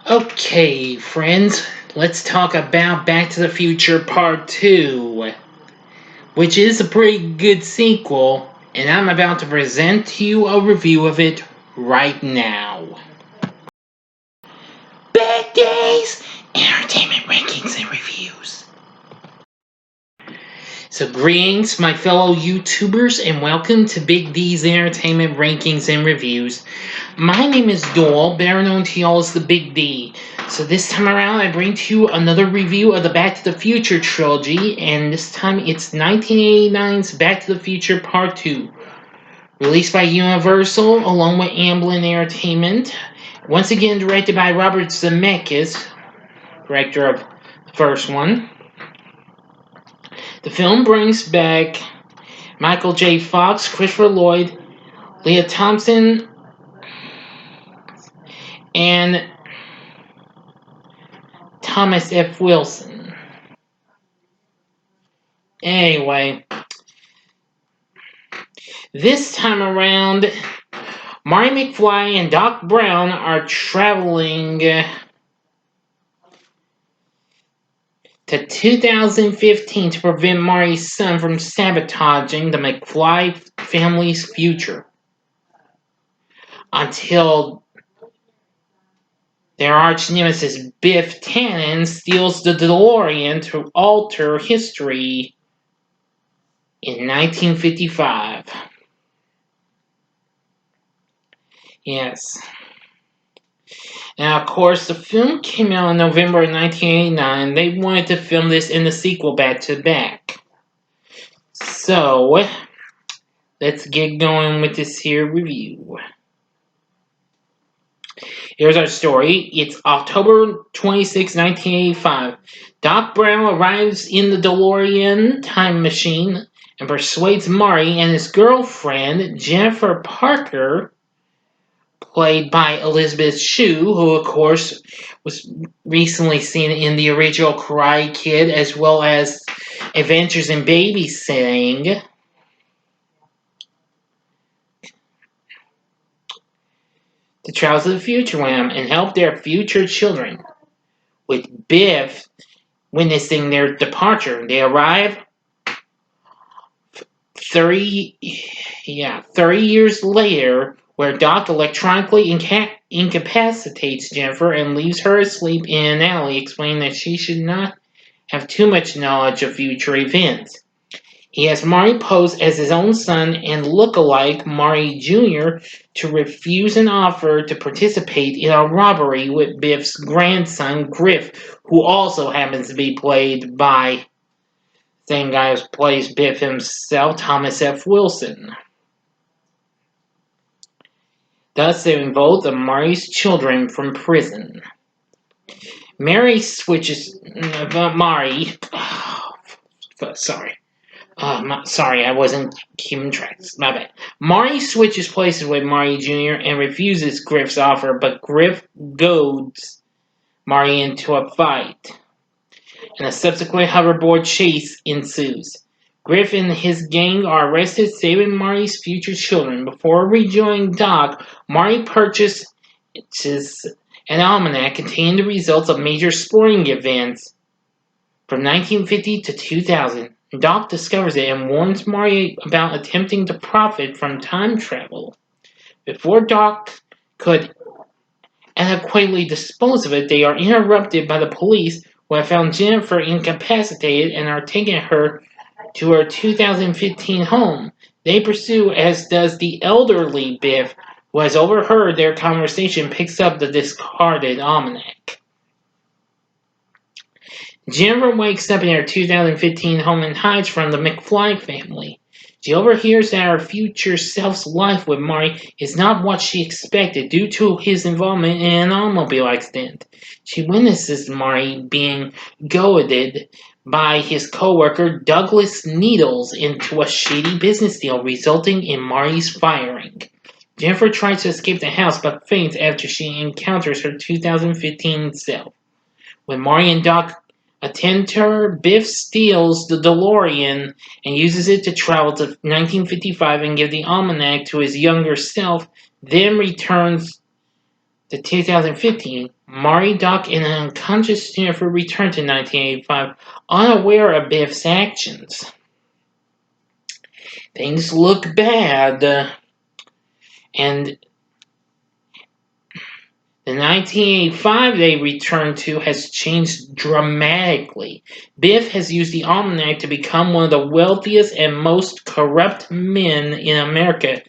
Okay, friends, let's talk about Back to the Future Part 2, which is a pretty good sequel, and I'm about to present to you a review of it right now. Big Days Entertainment Rankings and Reviews. So, greetings, my fellow YouTubers, and welcome to Big D's Entertainment Rankings and Reviews. My name is Doyle, better known to y'all as the Big D. So this time around, I bring to you another review of the Back to the Future trilogy, and this time it's 1989's Back to the Future Part 2, released by Universal along with Amblin Entertainment. Once again, directed by Robert Zemeckis, director of the first one. The film brings back Michael J. Fox, Christopher Lloyd, Leah Thompson, and Thomas F. Wilson. Anyway, this time around, Marty McFly and Doc Brown are traveling to 2015 to prevent Marty's son from sabotaging the McFly family's future. Until their arch nemesis Biff Tannen steals the DeLorean to alter history in 1955. Yes. Now, of course, the film came out in November of 1989. They wanted to film this in the sequel back to back. So, let's get going with this here review. Here's our story. It's October 26, 1985. Doc Brown arrives in the DeLorean time machine and persuades Marty and his girlfriend, Jennifer Parker, played by Elizabeth Shue, who of course was recently seen in the original Karate Kid as well as Adventures in Babysitting. To travel to the future with them and help their future children. With Biff witnessing their departure, they arrive 30 years later, where Doc electronically incapacitates Jennifer and leaves her asleep in an alley, explaining that she should not have too much knowledge of future events. He has Marty pose as his own son and look-alike Marty Jr. to refuse an offer to participate in a robbery with Biff's grandson, Griff, who also happens to be played by the same guy who plays Biff himself, Thomas F. Wilson. Thus, they involve Marty's children from prison. Marty switches... Marty... sorry, I wasn't keeping track. My bad. Marty switches places with Marty Jr. and refuses Griff's offer, but Griff goads Marty into a fight, and a subsequent hoverboard chase ensues. Griff and his gang are arrested, saving Marty's future children. Before rejoining Doc, Marty purchases an almanac containing the results of major sporting events from 1950 to 2000. Doc discovers it and warns Marty about attempting to profit from time travel. Before Doc could adequately dispose of it, they are interrupted by the police, who have found Jennifer incapacitated and are taking her to her 2015 home. They pursue, as does the elderly Biff, who has overheard their conversation, picks up the discarded almanac. Jennifer wakes up in her 2015 home and hides from the McFly family. She overhears that her future self's life with Marty is not what she expected due to his involvement in an automobile accident. She witnesses Marty being goaded by his co-worker Douglas Needles into a shady business deal, resulting in Marty's firing. Jennifer tries to escape the house but faints after she encounters her 2015 self. When Marty and Doc attend to her, Biff steals the DeLorean and uses it to travel to 1955 and give the almanac to his younger self, then returns The 2015, Maury, Doc, and an unconscious Jennifer return to 1985, unaware of Biff's actions. Things look bad, and the 1985 they return to has changed dramatically. Biff has used the almanac to become one of the wealthiest and most corrupt men in America.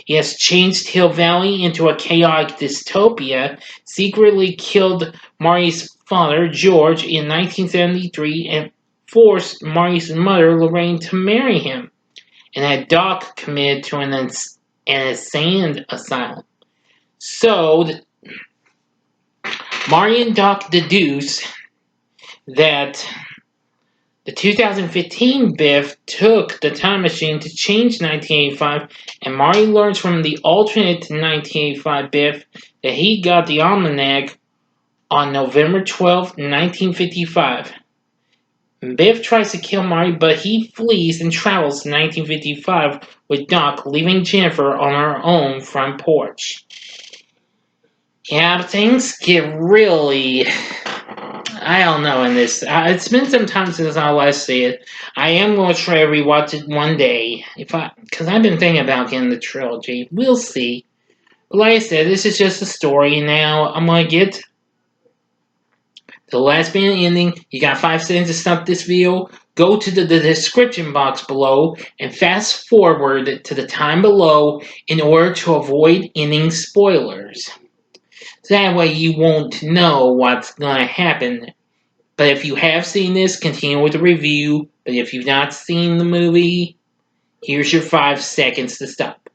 He has changed Hill Valley into a chaotic dystopia, secretly killed Marty's father, George, in 1973, and forced Marty's mother, Lorraine, to marry him, and had Doc committed to an insane asylum. So, Marty and Doc deduce that the 2015 Biff took the time machine to change 1985, and Marty learns from the alternate 1985 Biff that he got the almanac on November 12, 1955. Biff tries to kill Marty, but he flees and travels to 1955 with Doc, leaving Jennifer on her own front porch. Yeah, things get really, I don't know in this. It's been some time since I last see it. I am going to try to rewatch it one day, because I've been thinking about getting the trilogy. We'll see. But like I said, this is just a story. Now I'm going to get the last bit ending. You got 5 seconds to stop this video. Go to the description box below and fast forward to the time below in order to avoid ending spoilers. So that way you won't know what's going to happen. But if you have seen this, continue with the review. But if you've not seen the movie, here's your 5 seconds to stop.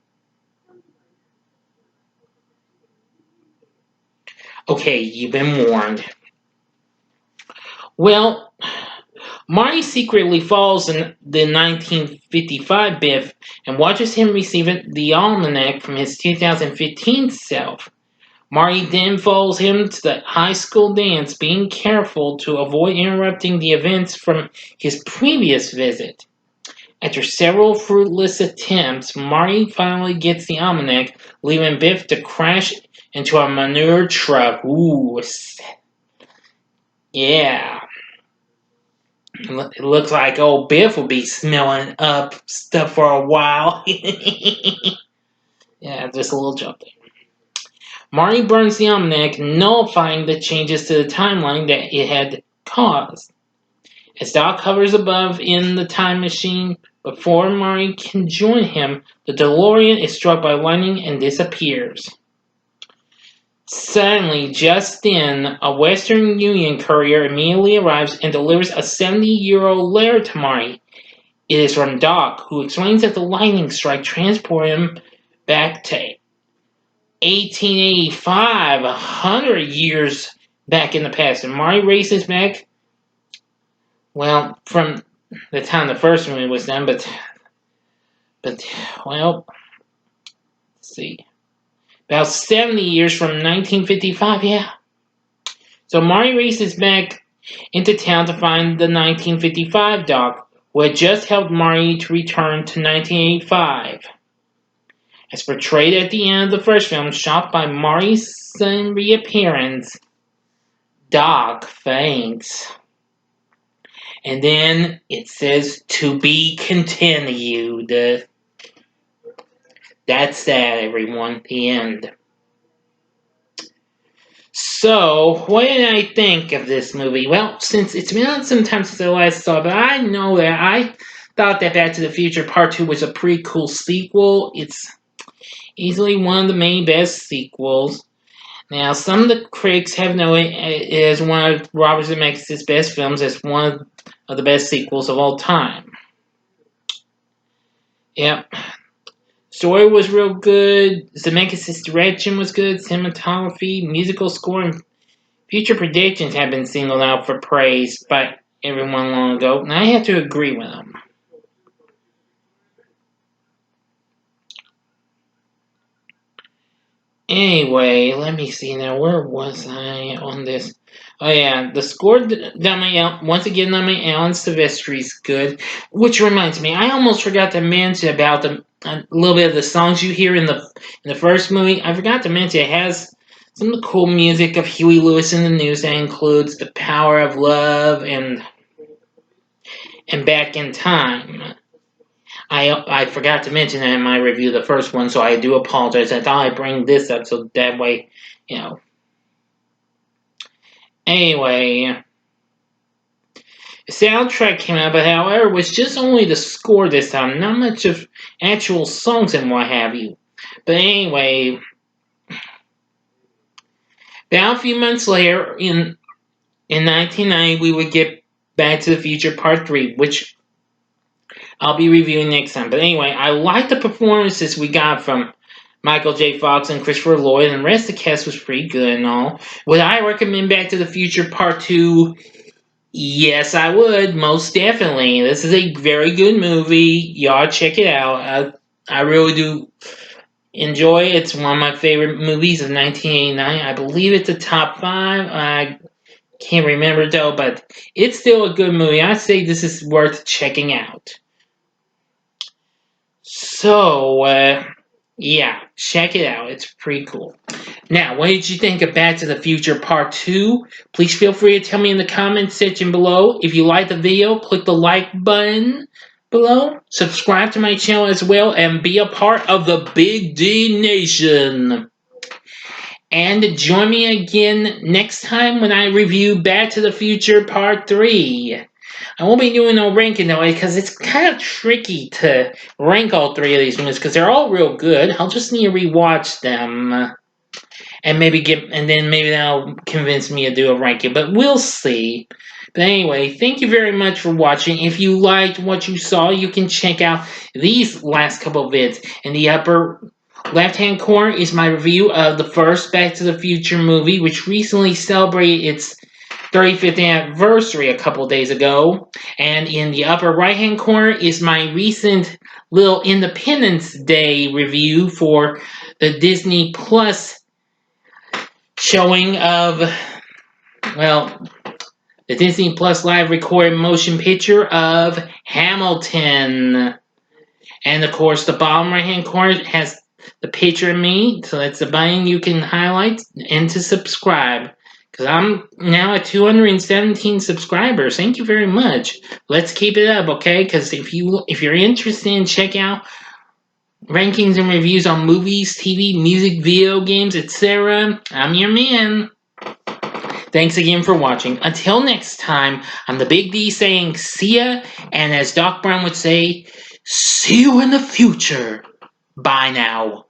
Okay, you've been warned. Well, Marty secretly follows the 1955 Biff and watches him receive the almanac from his 2015 self. Marty then follows him to the high school dance, being careful to avoid interrupting the events from his previous visit. After several fruitless attempts, Marty finally gets the almanac, leaving Biff to crash into a manure truck. Ooh, yeah. It looks like old Biff will be smelling up stuff for a while. Yeah, just a little joke there. Marty burns the almanac, nullifying the changes to the timeline that it had caused. As Doc hovers above in the time machine, before Marty can join him, the DeLorean is struck by lightning and disappears. Suddenly, just then, a Western Union courier immediately arrives and delivers a 70-year-old letter to Marty. It is from Doc, who explains that the lightning strike transported him back to 1885, 100 years back in the past. And Marty races back, well, from the time the first movie was done, but well, let's see. About 70 years from 1955, yeah. So Marty races back into town to find the 1955 Doc, who had just helped Marty to return to 1985. As portrayed at the end of the first film, shocked by Marty's sudden reappearance, Doc faints. And then it says, "To be continued." That's that, everyone. The end. So, what did I think of this movie? Well, since it's been some time since I last saw it, but I know that I thought that Back to the Future Part 2 was a pretty cool sequel. It's easily one of the main best sequels. Now, some of the critics have noted it as one of Robert Zemeckis' best films, as one of the best sequels of all time. Yep. Story was real good. Zemeckis' direction was good. Cinematography, musical score, and future predictions have been singled out for praise by everyone long ago, and I have to agree with them. Anyway, let me see now. Where was I on this? Oh yeah, the score once again on my Alan Silvestri's good. Which reminds me, I almost forgot to mention about a little bit of the songs you hear in the first movie. I forgot to mention it has some of the cool music of Huey Lewis in the News that includes The Power of Love and Back in Time. I forgot to mention that in my review, the first one, so I do apologize. I thought I'd bring this up so that way, you know. Anyway, the soundtrack came out, but however, it was just only the score this time, not much of actual songs and what have you. But anyway, about a few months later, in 1990, we would get Back to the Future Part 3, which I'll be reviewing next time. But anyway, I like the performances we got from Michael J. Fox and Christopher Lloyd, and the rest of the cast was pretty good and all. Would I recommend Back to the Future Part 2? Yes, I would, most definitely. This is a very good movie. Y'all check it out. I really do enjoy it. It's one of my favorite movies of 1989. I believe it's a top 5. I can't remember though, but it's still a good movie. I say this is worth checking out. So, yeah, check it out. It's pretty cool. Now, what did you think of Back to the Future Part 2? Please feel free to tell me in the comments section below. If you like the video, click the like button below. Subscribe to my channel as well and be a part of the Big D Nation. And join me again next time when I review Back to the Future Part 3. I won't be doing no ranking though, because it's kind of tricky to rank all 3 of these movies, because they're all real good. I'll just need to rewatch them, and then maybe that'll convince me to do a ranking, but we'll see. But anyway, thank you very much for watching. If you liked what you saw, you can check out these last couple of vids. In the upper left-hand corner is my review of the first Back to the Future movie, which recently celebrated its 35th anniversary a couple days ago. And in the upper right-hand corner is my recent little Independence Day review for the Disney Plus showing of, well, the Disney Plus live recorded motion picture of Hamilton. And of course, the bottom right-hand corner has the picture of me, so that's the button you can highlight and to subscribe. Because I'm now at 217 subscribers. Thank you very much. Let's keep it up, okay? Because if you're interested in check out rankings and reviews on movies, TV, music, video games, etc., I'm your man. Thanks again for watching. Until next time, I'm the Big D saying see ya, and as Doc Brown would say, see you in the future. Bye now.